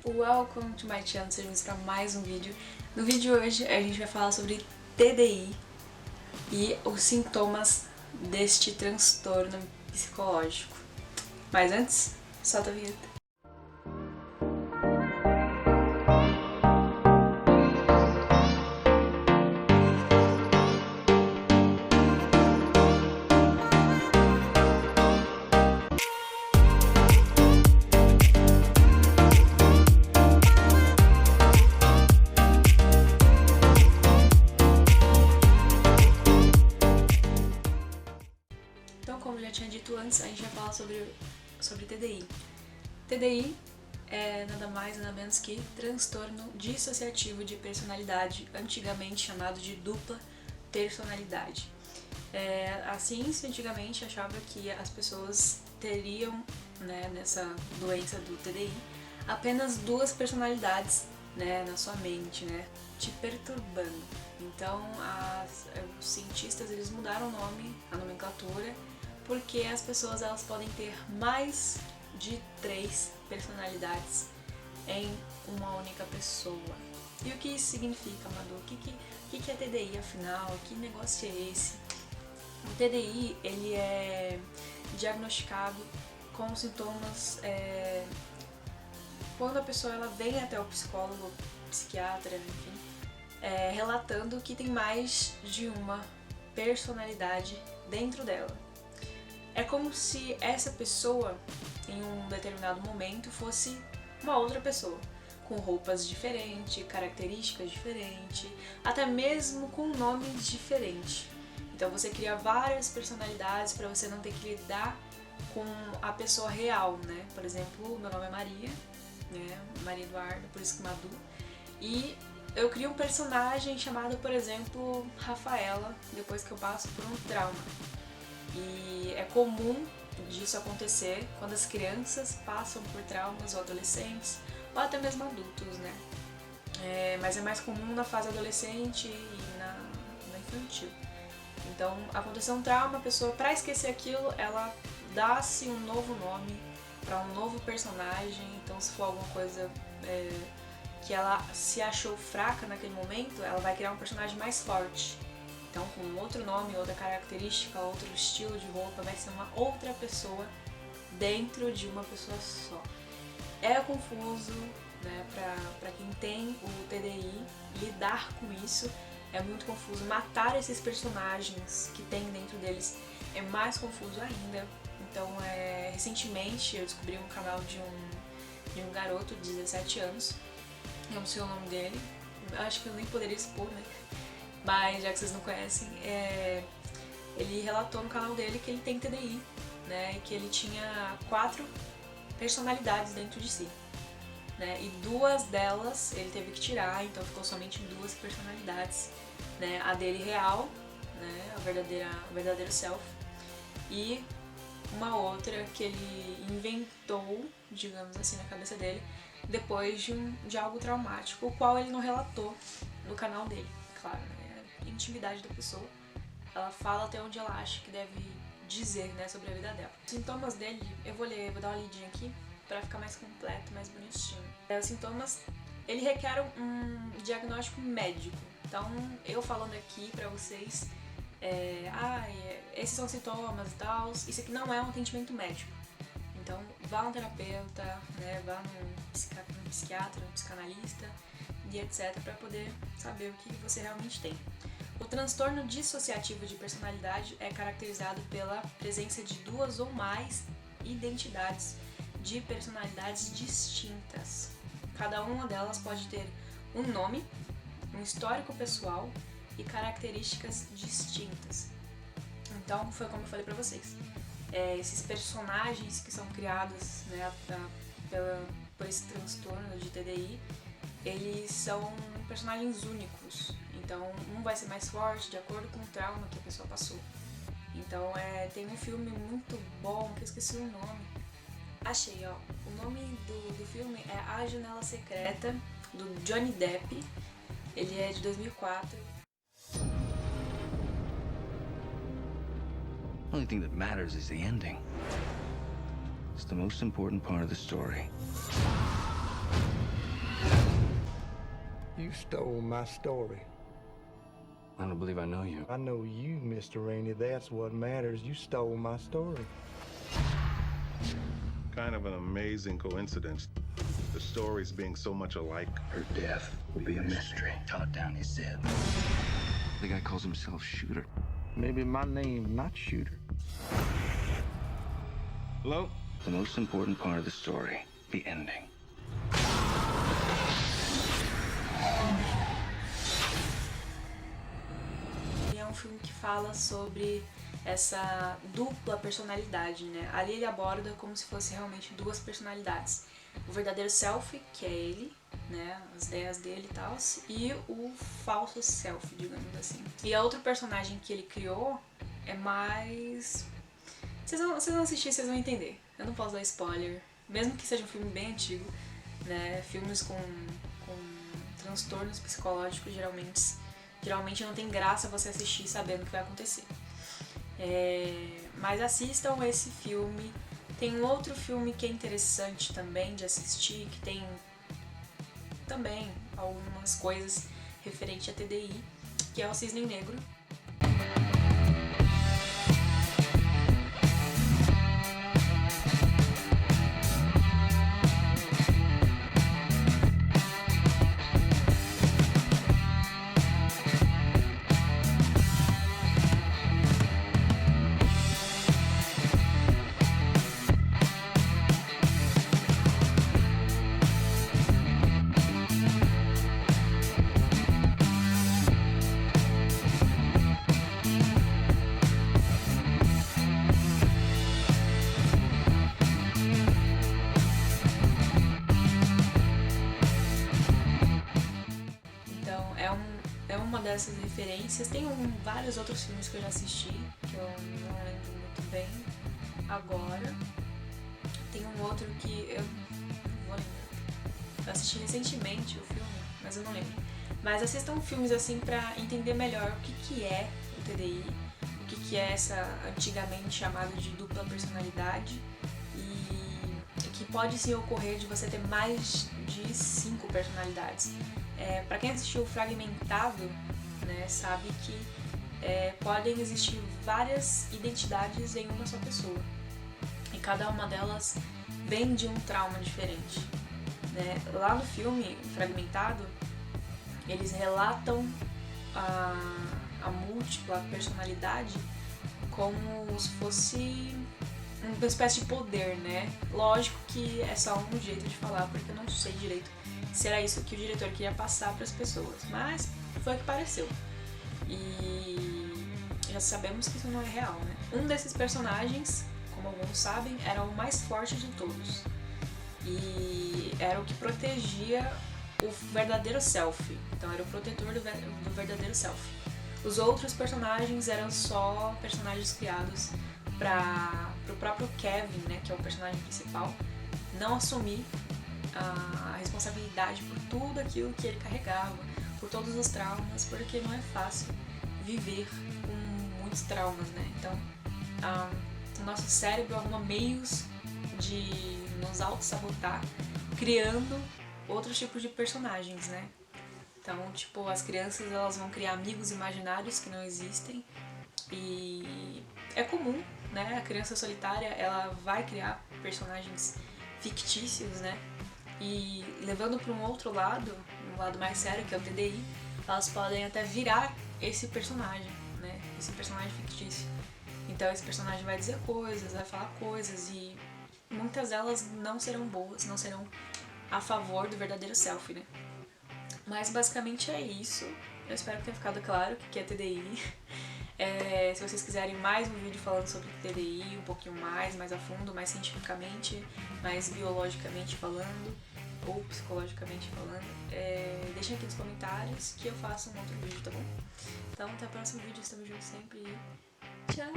Welcome to my channel, sejam bem-vindos para mais um vídeo. No vídeo de hoje a gente vai falar sobre TDI e os sintomas deste transtorno psicológico. Mas antes, solta a vinheta. Então, como eu já tinha dito antes, a gente vai falar sobre TDI. TDI é nada mais nada menos que transtorno dissociativo de personalidade, antigamente chamado de dupla personalidade. A ciência antigamente achava que as pessoas teriam, nessa doença do TDI, apenas duas personalidades, na sua mente, te perturbando. Então, os cientistas eles mudaram o nome, a nomenclatura, porque as pessoas elas podem ter mais de 3 personalidades em uma única pessoa. E o que isso significa, Madu? O que é TDI afinal? Que negócio é esse? O TDI ele é diagnosticado com sintomas quando a pessoa ela vem até o psicólogo, psiquiatra, enfim, relatando que tem mais de uma personalidade dentro dela. É como se essa pessoa, em um determinado momento, fosse uma outra pessoa, com roupas diferentes, características diferentes, até mesmo com nomes diferentes. Então você cria várias personalidades para você não ter que lidar com a pessoa real, Por exemplo, meu nome é Maria, Maria Eduarda, por isso que Madu. E eu crio um personagem chamado, por exemplo, Rafaela, depois que eu passo por um trauma. E é comum disso acontecer quando as crianças passam por traumas, ou adolescentes, ou até mesmo adultos, mas é mais comum na fase adolescente e na infantil. Então, aconteceu um trauma, a pessoa, para esquecer aquilo, ela dá-se um novo nome para um novo personagem. Então, se for alguma coisa que ela se achou fraca naquele momento, ela vai criar um personagem mais forte. Então, com outro nome, outra característica, outro estilo de roupa, vai ser uma outra pessoa dentro de uma pessoa só. É confuso, para quem tem o TDI, lidar com isso é muito confuso. Matar esses personagens que tem dentro deles é mais confuso ainda. Então, recentemente eu descobri um canal de um garoto de 17 anos, eu não sei o nome dele, acho que eu nem poderia expor, mas já que vocês não conhecem, ele relatou no canal dele que ele tem TDI, e que ele tinha 4 personalidades dentro de si, e 2 delas ele teve que tirar, então ficou somente 2 personalidades, a dele real, o verdadeiro self, e uma outra que ele inventou, digamos assim, na cabeça dele, depois de algo traumático, o qual ele não relatou no canal dele, claro, intimidade da pessoa, ela fala até onde ela acha que deve dizer, sobre a vida dela. Os sintomas dele, eu vou dar uma lidinha aqui para ficar mais completo, mais bonitinho. Os sintomas, ele requer um diagnóstico médico. Então, eu falando aqui para vocês, esses são sintomas e tal, isso aqui não é um atendimento médico. Então, vá a um terapeuta, vá num psiquiatra, um psicanalista e etc, para poder saber o que você realmente tem. O transtorno dissociativo de personalidade é caracterizado pela presença de 2 ou mais identidades de personalidades distintas. Cada uma delas pode ter um nome, um histórico pessoal e características distintas. Então, foi como eu falei pra vocês. Esses personagens que são criados, por esse transtorno de TDI, eles são personagens únicos. Então, um vai ser mais forte de acordo com o trauma que a pessoa passou. Então, tem um filme muito bom, que eu esqueci o nome. Achei, ó. O nome do filme é A Janela Secreta, do Johnny Depp. Ele é de 2004. The only thing that matters is the ending. It's the most important part of the story. You stole my story. I don't believe I know you. I know you, Mr. Rainey. That's what matters. You stole my story. Kind of an amazing coincidence. The stories being so much alike. Her death will be a mystery. Todd Downey said. The guy calls himself Shooter. Maybe my name not Shooter. Hello? The most important part of the story, the ending. É um filme que fala sobre essa dupla personalidade, né? Ali ele aborda como se fosse realmente duas personalidades. O verdadeiro self, que é ele, né? As ideias dele e tal, e o falso self, digamos assim. E a outra personagem que ele criou é mais... Vocês vão assistir, vocês vão entender. Eu não posso dar spoiler, mesmo que seja um filme bem antigo, né? Filmes com transtornos psicológicos geralmente não tem graça você assistir sabendo o que vai acontecer. Mas assistam esse filme. Tem um outro filme que é interessante também de assistir, que tem também algumas coisas referente a TDI, que é o Cisne Negro. Dessas referências. Tem vários outros filmes que eu já assisti, que eu não lembro muito bem agora. Tem um outro que eu não vou lembrar. Eu assisti recentemente o filme, mas eu não lembro. Mas assistam filmes assim pra entender melhor o que é o TDI, o que é essa antigamente chamada de dupla personalidade e que pode sim ocorrer de você ter mais de 5 personalidades. Pra quem assistiu Fragmentado, né, sabe que podem existir várias identidades em uma só pessoa e cada uma delas vem de um trauma diferente, né? Lá no filme Fragmentado eles relatam a múltipla personalidade como se fosse uma espécie de poder, né? Lógico que é só um jeito de falar, porque eu não sei direito se era isso que o diretor queria passar para as pessoas, mas foi o que pareceu. E já sabemos que isso não é real, né? Um desses personagens, como alguns sabem, era o mais forte de todos. E era o que protegia o verdadeiro self. Então era o protetor do verdadeiro self. Os outros personagens eram só personagens criados para o próprio Kevin, né, que é o personagem principal, não assumir a responsabilidade por tudo aquilo que ele carregava, por todos os traumas, porque não é fácil viver com muitos traumas, né? Então, o nosso cérebro arruma meios de nos auto-sabotar, criando outros tipos de personagens, né? Então, tipo, as crianças elas vão criar amigos imaginários que não existem e é comum, né? A criança solitária ela vai criar personagens fictícios, né? E levando para um outro lado, um lado mais sério, que é o TDI, elas podem até virar esse personagem, né? Esse personagem fictício. Então esse personagem vai dizer coisas, vai falar coisas e muitas delas não serão boas, não serão a favor do verdadeiro self, né? Mas basicamente é isso. Eu espero que tenha ficado claro o que é TDI. Se vocês quiserem mais um vídeo falando sobre TDI, um pouquinho mais a fundo, mais cientificamente, mais biologicamente falando, ou psicologicamente falando, deixem aqui nos comentários que eu faço um outro vídeo, tá bom? Então até o próximo vídeo, estamos juntos sempre e tchau!